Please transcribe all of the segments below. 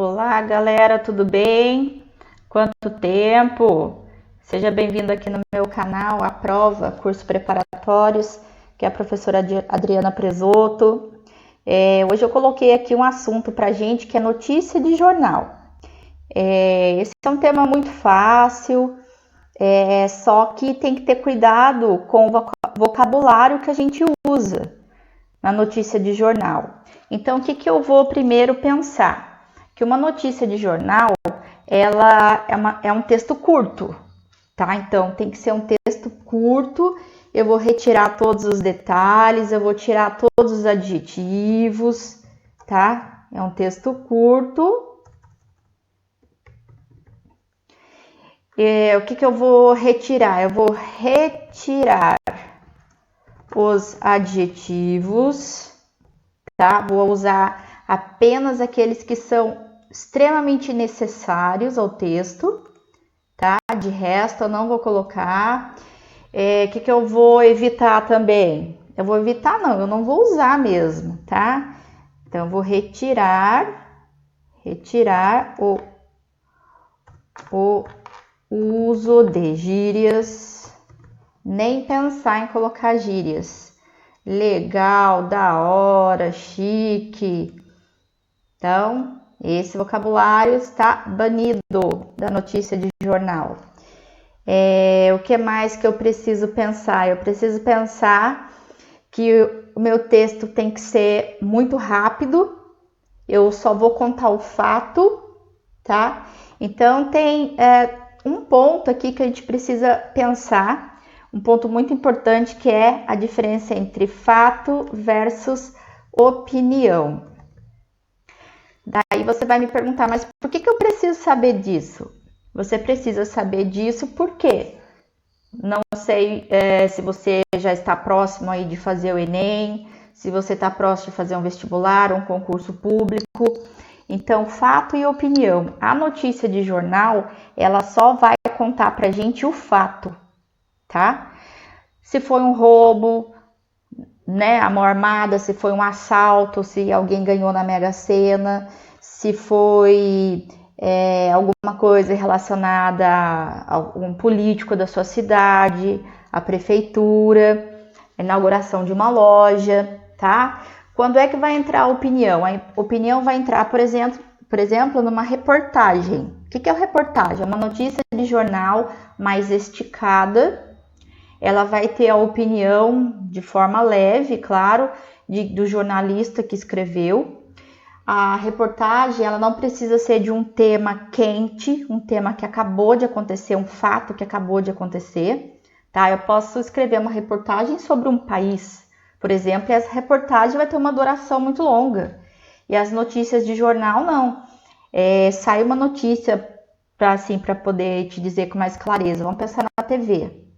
Olá, galera, tudo bem? Quanto tempo? Seja bem-vindo aqui no meu canal, A Prova, curso preparatórios, que é a professora Adriana Presoto. Hoje eu coloquei aqui um assunto pra gente que é notícia de jornal. Esse é um tema muito fácil, só que tem que ter cuidado com o vocabulário que a gente usa na notícia de jornal. Então, o que eu vou primeiro pensar? Que uma notícia de jornal, ela é um texto curto, tá? Então, tem que ser um texto curto, eu vou retirar todos os detalhes, eu vou tirar todos os adjetivos, tá? É um texto curto. O que eu vou retirar? Eu vou retirar os adjetivos, tá? Vou usar apenas aqueles que são extremamente necessários ao texto, tá? De resto, eu não vou colocar. O que eu vou evitar também? Eu vou evitar, não, eu não vou usar mesmo, tá? Então, eu vou retirar o uso de gírias, nem pensar em colocar gírias. Legal, da hora, chique. Então, esse vocabulário está banido da notícia de jornal. O que mais que eu preciso pensar? Eu preciso pensar que o meu texto tem que ser muito rápido. Eu só vou contar o fato, tá? Então, tem um ponto aqui que a gente precisa pensar, um ponto muito importante, que é a diferença entre fato versus opinião. Daí você vai me perguntar, mas por que eu preciso saber disso? Você precisa saber disso porque não sei se você já está próximo aí de fazer o Enem, se você está próximo de fazer um vestibular, um concurso público. Então, fato e opinião. A notícia de jornal, ela só vai contar pra gente o fato, tá? Se foi um roubo, né, a mão armada, se foi um assalto, se alguém ganhou na Mega Sena, se foi alguma coisa relacionada a algum político da sua cidade, a prefeitura, a inauguração de uma loja, tá? Quando é que vai entrar a opinião? A opinião vai entrar, por exemplo, numa reportagem. O que é uma reportagem? É uma notícia de jornal mais esticada. Ela vai ter a opinião de forma leve, claro, do jornalista que escreveu. A reportagem, ela não precisa ser de um tema quente, um tema que acabou de acontecer, um fato que acabou de acontecer, tá? Eu posso escrever uma reportagem sobre um país, por exemplo, e essa reportagem vai ter uma duração muito longa. E as notícias de jornal, não. Sai uma notícia para poder te dizer com mais clareza. Vamos pensar na TV.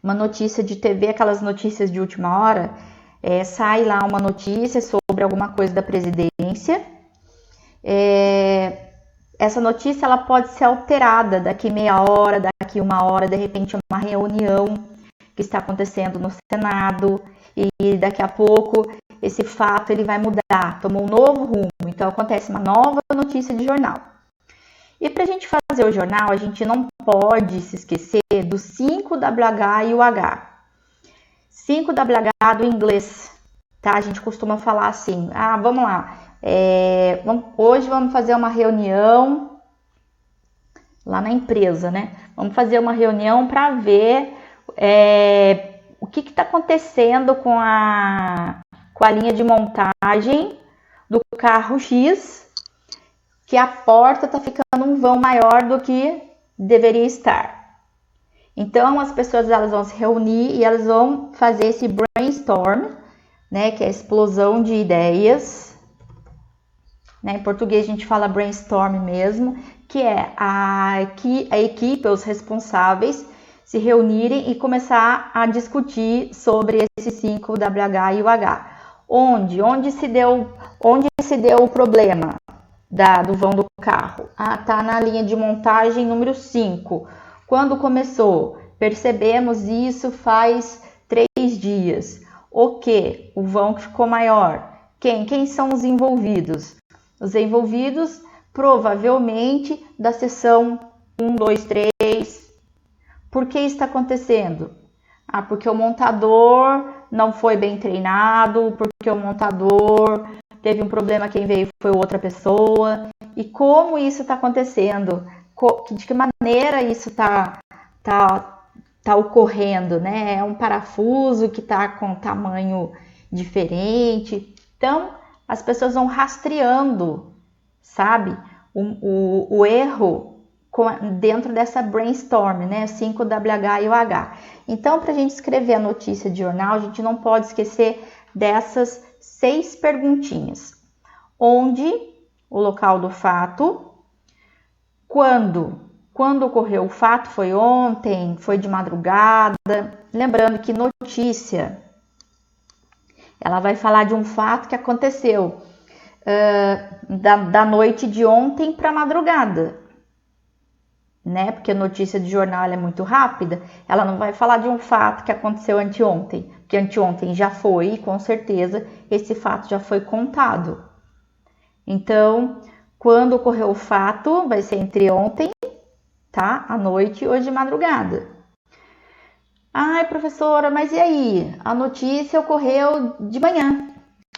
Uma notícia de TV, aquelas notícias de última hora, sai lá uma notícia sobre alguma coisa da presidência. Essa notícia ela pode ser alterada daqui meia hora, daqui uma hora, de repente uma reunião que está acontecendo no Senado e daqui a pouco esse fato ele vai mudar, tomou um novo rumo. Então acontece uma nova notícia de jornal. E para a gente fazer o jornal, a gente não pode se esquecer do 5WH e o H. 5WH do inglês, tá? A gente costuma falar assim, vamos lá, hoje vamos fazer uma reunião lá na empresa, né? Vamos fazer uma reunião para ver o que está acontecendo com a linha de montagem do carro X, que a porta está ficando um vão maior do que deveria estar. Então, as pessoas elas vão se reunir e elas vão fazer esse brainstorm, né, que é a explosão de ideias. Né, em português, a gente fala brainstorm mesmo, que é a equipe, os responsáveis, se reunirem e começar a discutir sobre esse 5WH e o H. Onde se deu o problema do vão do carro? Tá na linha de montagem número 5. Quando começou? Percebemos isso faz 3 dias. O que? O vão que ficou maior. Quem são os envolvidos? Os envolvidos, provavelmente, da seção 1, 2, 3. Por que isso está acontecendo? Porque o montador não foi bem treinado, porque o montador teve um problema, quem veio foi outra pessoa. E como isso está acontecendo? De que maneira isso está ocorrendo, né? É um parafuso que está com tamanho diferente. Então, as pessoas vão rastreando, sabe? O erro dentro dessa brainstorm, né? 5WH e o H. Então, para a gente escrever a notícia de jornal, a gente não pode esquecer dessas 6 perguntinhas. Onde, o local do fato, quando ocorreu o fato, foi ontem, foi de madrugada. Lembrando que notícia, ela vai falar de um fato que aconteceu da noite de ontem para madrugada, né? Porque a notícia de jornal ela é muito rápida, ela não vai falar de um fato que aconteceu anteontem, porque anteontem já foi e com certeza esse fato já foi contado. Então, quando ocorreu o fato, vai ser entre ontem, tá? À noite e hoje de madrugada. Ai, professora, mas e aí? A notícia ocorreu de manhã.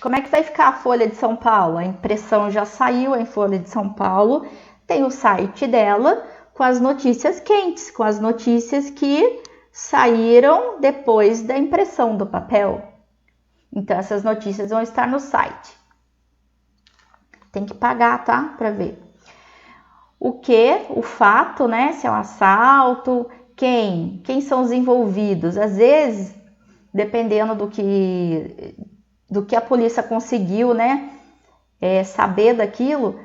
Como é que vai ficar a Folha de São Paulo? A impressão já saiu em Folha de São Paulo, tem o site dela com as notícias quentes, com as notícias que saíram depois da impressão do papel. Então, essas notícias vão estar no site. Tem que pagar, tá? Para ver. O que? O fato, né? Se é um assalto, quem são os envolvidos? Às vezes, dependendo do que a polícia conseguiu, né? Saber daquilo,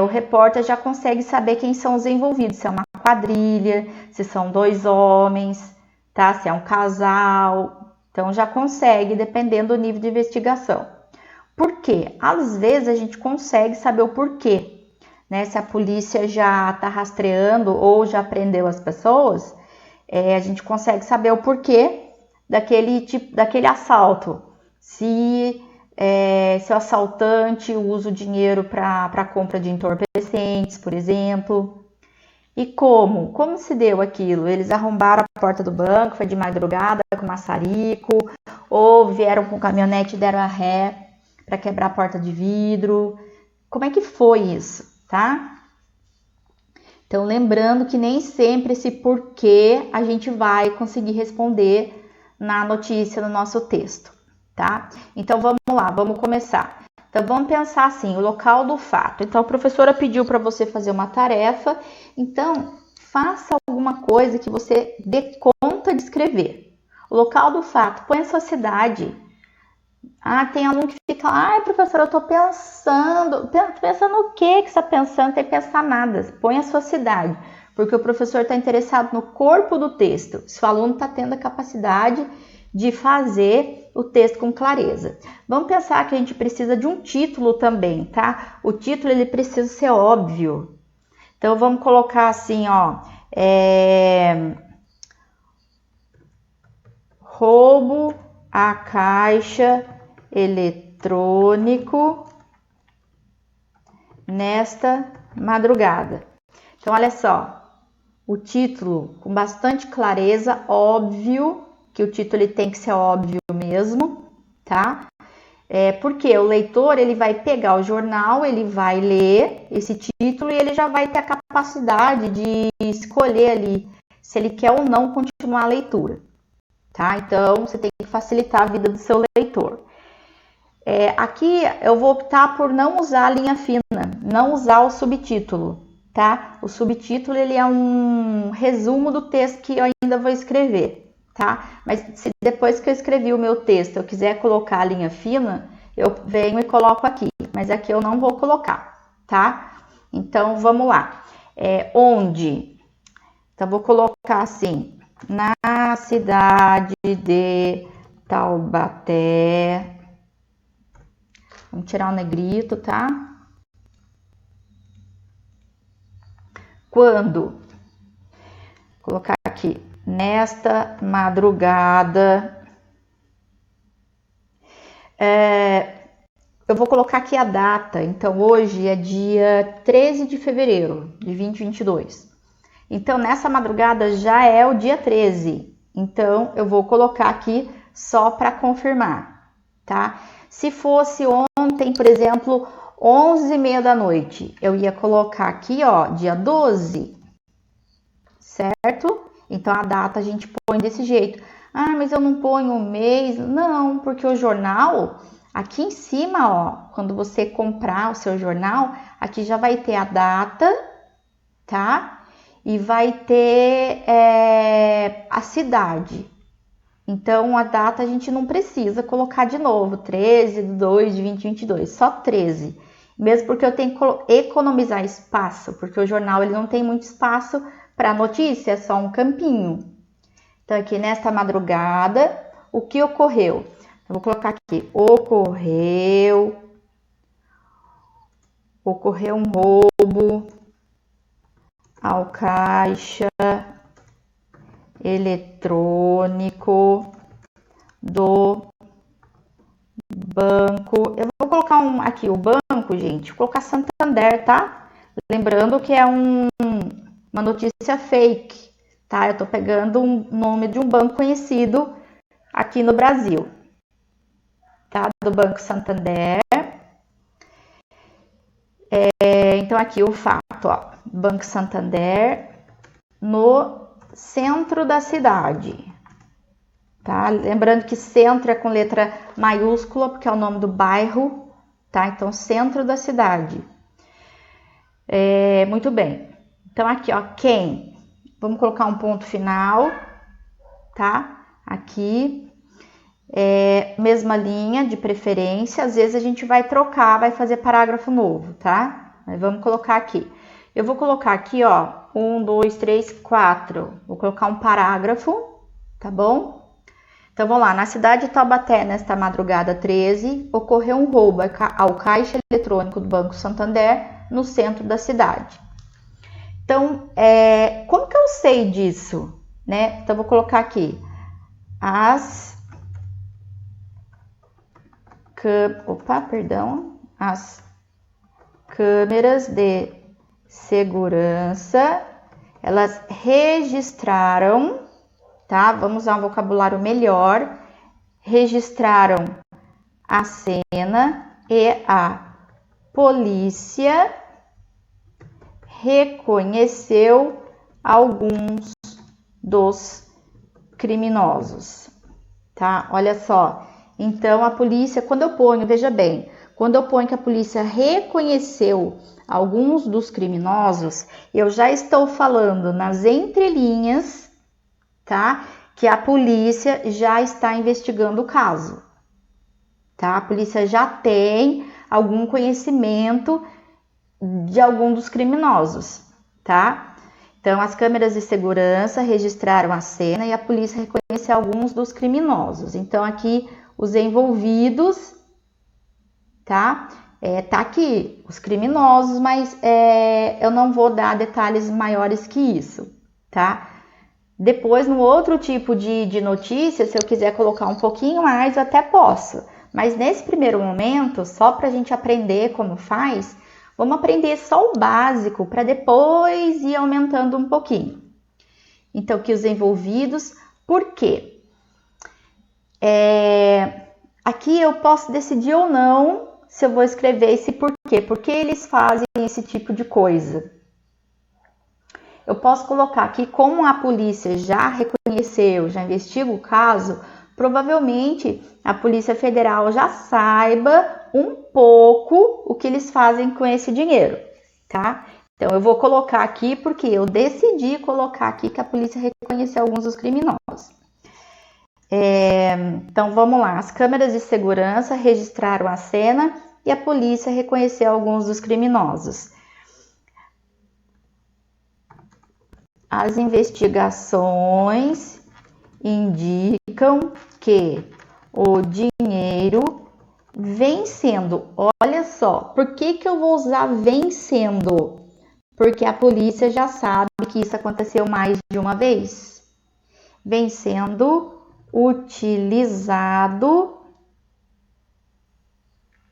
o repórter já consegue saber quem são os envolvidos. Se é uma quadrilha, se são 2 homens, tá? Se é um casal. Então, já consegue, dependendo do nível de investigação. Por quê? Às vezes, a gente consegue saber o porquê. Né, se a polícia já está rastreando ou já prendeu as pessoas, a gente consegue saber o porquê daquele assalto. Se o assaltante usa o dinheiro para compra de entorpecentes, por exemplo. E como se deu aquilo? Eles arrombaram a porta do banco, foi de madrugada com maçarico, ou vieram com caminhonete e deram a ré para quebrar a porta de vidro. Como é que foi isso? Tá? Então, lembrando que nem sempre esse porquê a gente vai conseguir responder na notícia, no nosso texto, tá? Então, vamos lá, vamos começar. Então, vamos pensar assim, o local do fato. Então, a professora pediu para você fazer uma tarefa, então, faça alguma coisa que você dê conta de escrever. O local do fato, põe a sua cidade. Tem aluno que fica, ai, professora, eu tô pensando. Pensando o que você está pensando? Não tem que pensar nada. Põe a sua cidade, porque o professor está interessado no corpo do texto. Se o aluno está tendo a capacidade de fazer o texto com clareza. Vamos pensar que a gente precisa de um título também, tá? O título, ele precisa ser óbvio. Então, vamos colocar assim, ó. Roubo a caixa eletrônico nesta madrugada. Então, olha só, o título com bastante clareza, óbvio, que o título ele tem que ser óbvio mesmo, tá? Porque o leitor ele vai pegar o jornal, ele vai ler esse título e ele já vai ter a capacidade de escolher ali se ele quer ou não continuar a leitura. Tá? Então, você tem que facilitar a vida do seu leitor. Aqui eu vou optar por não usar a linha fina, não usar o subtítulo, tá? O subtítulo ele é um resumo do texto que eu ainda vou escrever, tá? Mas se depois que eu escrevi o meu texto eu quiser colocar a linha fina, eu venho e coloco aqui, mas aqui eu não vou colocar, tá? Então, vamos lá. Onde? Então, vou colocar assim, na cidade de Taubaté. Vamos tirar o negrito, tá? Quando? Vou colocar aqui, nesta madrugada, eu vou colocar aqui a data. Então, hoje é dia 13 de fevereiro de 2022. Então, nessa madrugada já é o dia 13. Então, eu vou colocar aqui só para confirmar, tá? Se fosse ontem, por exemplo, 11h30 da noite, eu ia colocar aqui, ó, dia 12, certo? Então, a data a gente põe desse jeito. Ah, mas eu não ponho o mês. Não, porque o jornal, aqui em cima, ó, quando você comprar o seu jornal, aqui já vai ter a data, tá? E vai ter a cidade. Então, a data a gente não precisa colocar de novo, 13/2/2022, só 13. Mesmo porque eu tenho que economizar espaço, porque o jornal ele não tem muito espaço para notícia, é só um campinho. Então, aqui nesta madrugada, o que ocorreu? Eu vou colocar aqui, ocorreu um roubo ao caixa eletrônico do banco. Eu vou colocar aqui o banco, gente, vou colocar Santander, tá? Lembrando que é uma notícia fake, tá? Eu tô pegando um nome de um banco conhecido aqui no Brasil, tá? Do Banco Santander. Então, aqui o fato, ó, Banco Santander no centro da cidade, tá? Lembrando que centro é com letra maiúscula, porque é o nome do bairro, tá? Então, centro da cidade. Muito bem. Então, aqui, ó, quem? Vamos colocar um ponto final, tá? Aqui. Mesma linha de preferência, às vezes a gente vai trocar, vai fazer parágrafo novo, tá? Mas vamos colocar aqui. Eu vou colocar aqui, ó, 1, 2, 3, 4. Vou colocar um parágrafo, tá bom? Então, vamos lá. Na cidade de Taubaté, nesta madrugada 13, ocorreu um roubo ao caixa eletrônico do Banco Santander, no centro da cidade. Então, como que eu sei disso, né? Então, vou colocar aqui. As câmeras de segurança, elas registraram, tá? Vamos usar um vocabulário melhor. Registraram a cena e a polícia reconheceu alguns dos criminosos, tá? Olha só. Então, a polícia, quando eu ponho, veja bem, quando eu ponho que a polícia reconheceu alguns dos criminosos, eu já estou falando nas entrelinhas, tá? Que a polícia já está investigando o caso, tá? A polícia já tem algum conhecimento de algum dos criminosos, tá? Então, as câmeras de segurança registraram a cena e a polícia reconheceu alguns dos criminosos. Então, aqui os envolvidos, tá? Tá aqui os criminosos, mas eu não vou dar detalhes maiores que isso, tá? Depois, no outro tipo de notícia, se eu quiser colocar um pouquinho mais, eu até posso. Mas nesse primeiro momento, só para a gente aprender como faz, vamos aprender só o básico para depois ir aumentando um pouquinho. Então, que os envolvidos, por quê? Aqui eu posso decidir ou não se eu vou escrever esse porquê. Por que eles fazem esse tipo de coisa? Eu posso colocar aqui, como a polícia já reconheceu, já investiga o caso, provavelmente a Polícia Federal já saiba um pouco o que eles fazem com esse dinheiro, tá? Então, eu vou colocar aqui porque eu decidi colocar aqui que a polícia reconheceu alguns dos criminosos. Então, vamos lá. As câmeras de segurança registraram a cena e a polícia reconheceu alguns dos criminosos. As investigações indicam que o dinheiro vem sendo... Olha só, por que eu vou usar vem sendo? Porque a polícia já sabe que isso aconteceu mais de uma vez. Vem sendo utilizado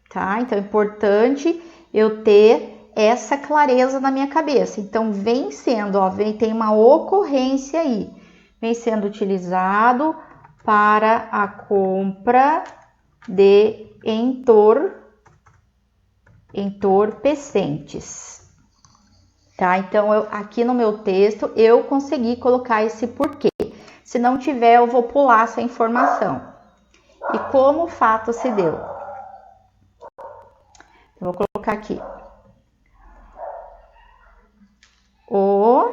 tá? Então é importante eu ter essa clareza na minha cabeça. Então vem sendo, ó, tem uma ocorrência aí, vem sendo utilizado para a compra de entorpecentes, tá? Então aqui no meu texto eu consegui colocar esse porquê. Se não tiver, eu vou pular essa informação. E como o fato se deu? Eu vou colocar aqui. O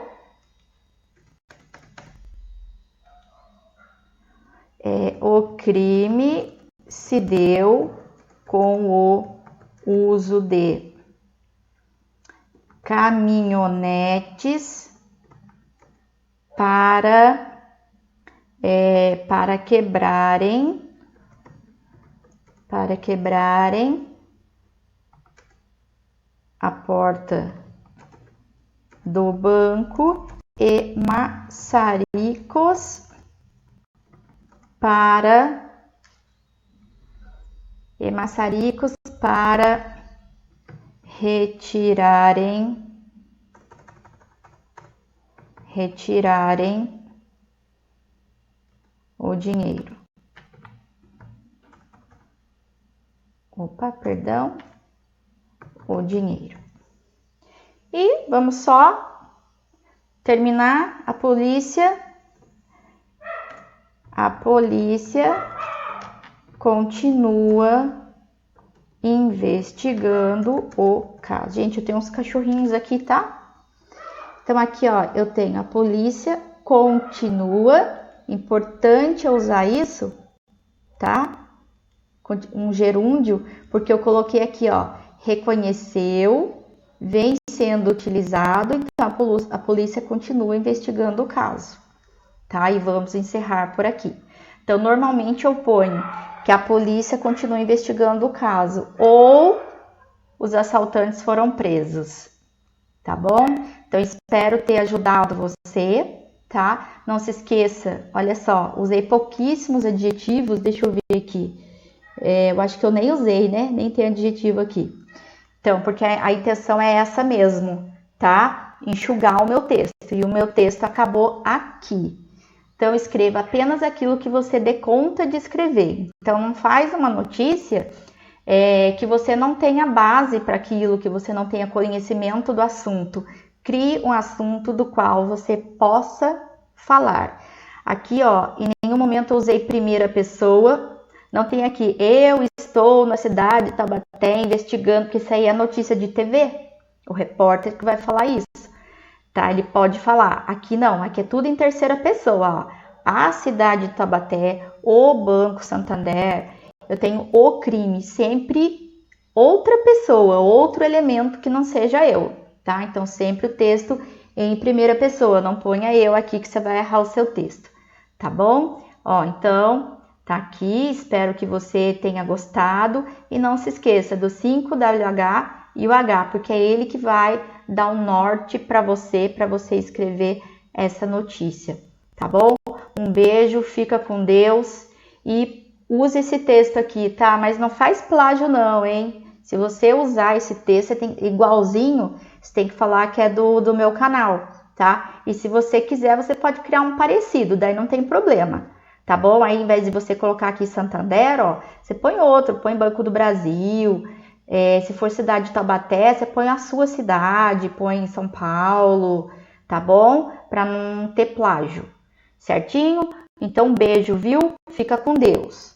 crime se deu com o uso de caminhonetes para quebrarem a porta do banco e maçaricos para retirarem o dinheiro. O dinheiro. E vamos só terminar. A polícia continua investigando o caso. Gente, eu tenho uns cachorrinhos aqui, tá? Então aqui, ó, eu tenho a polícia continua. Importante eu usar isso, tá? Um gerúndio, porque eu coloquei aqui, ó, reconheceu, vem sendo utilizado, então a polícia continua investigando o caso, tá? E vamos encerrar por aqui. Então, normalmente eu ponho que a polícia continua investigando o caso ou os assaltantes foram presos, tá bom? Então, espero ter ajudado você, tá? Não se esqueça, olha só, usei pouquíssimos adjetivos, deixa eu ver aqui. Eu acho que eu nem usei, né? Nem tem adjetivo aqui. Então, porque a intenção é essa mesmo, tá? Enxugar o meu texto. E o meu texto acabou aqui. Então, escreva apenas aquilo que você dê conta de escrever. Então, não faz uma notícia que você não tenha base para aquilo, que você não tenha conhecimento do assunto. Crie um assunto do qual você possa falar. Aqui, ó, em nenhum momento eu usei primeira pessoa. Não tem aqui, eu estou na cidade de Taubaté investigando, porque isso aí é notícia de TV. O repórter que vai falar isso, tá? Ele pode falar. Aqui não, aqui é tudo em terceira pessoa, ó. A cidade de Taubaté, o Banco Santander, eu tenho o crime, sempre outra pessoa, outro elemento que não seja eu, tá? Então, sempre o texto em primeira pessoa, não ponha eu aqui que você vai errar o seu texto, tá bom? Ó, então... tá aqui, espero que você tenha gostado e não se esqueça do 5WH e o H, porque é ele que vai dar um norte para você escrever essa notícia, tá bom? Um beijo, fica com Deus e use esse texto aqui, tá? Mas não faz plágio não, hein? Se você usar esse texto, você tem, igualzinho, você tem que falar que é do meu canal, tá? E se você quiser, você pode criar um parecido, daí não tem problema. Tá bom? Aí, ao invés de você colocar aqui Santander, ó, você põe outro, põe Banco do Brasil. Se for cidade de Taubaté, você põe a sua cidade, põe São Paulo, tá bom? Para não ter plágio, certinho? Então, um beijo, viu? Fica com Deus.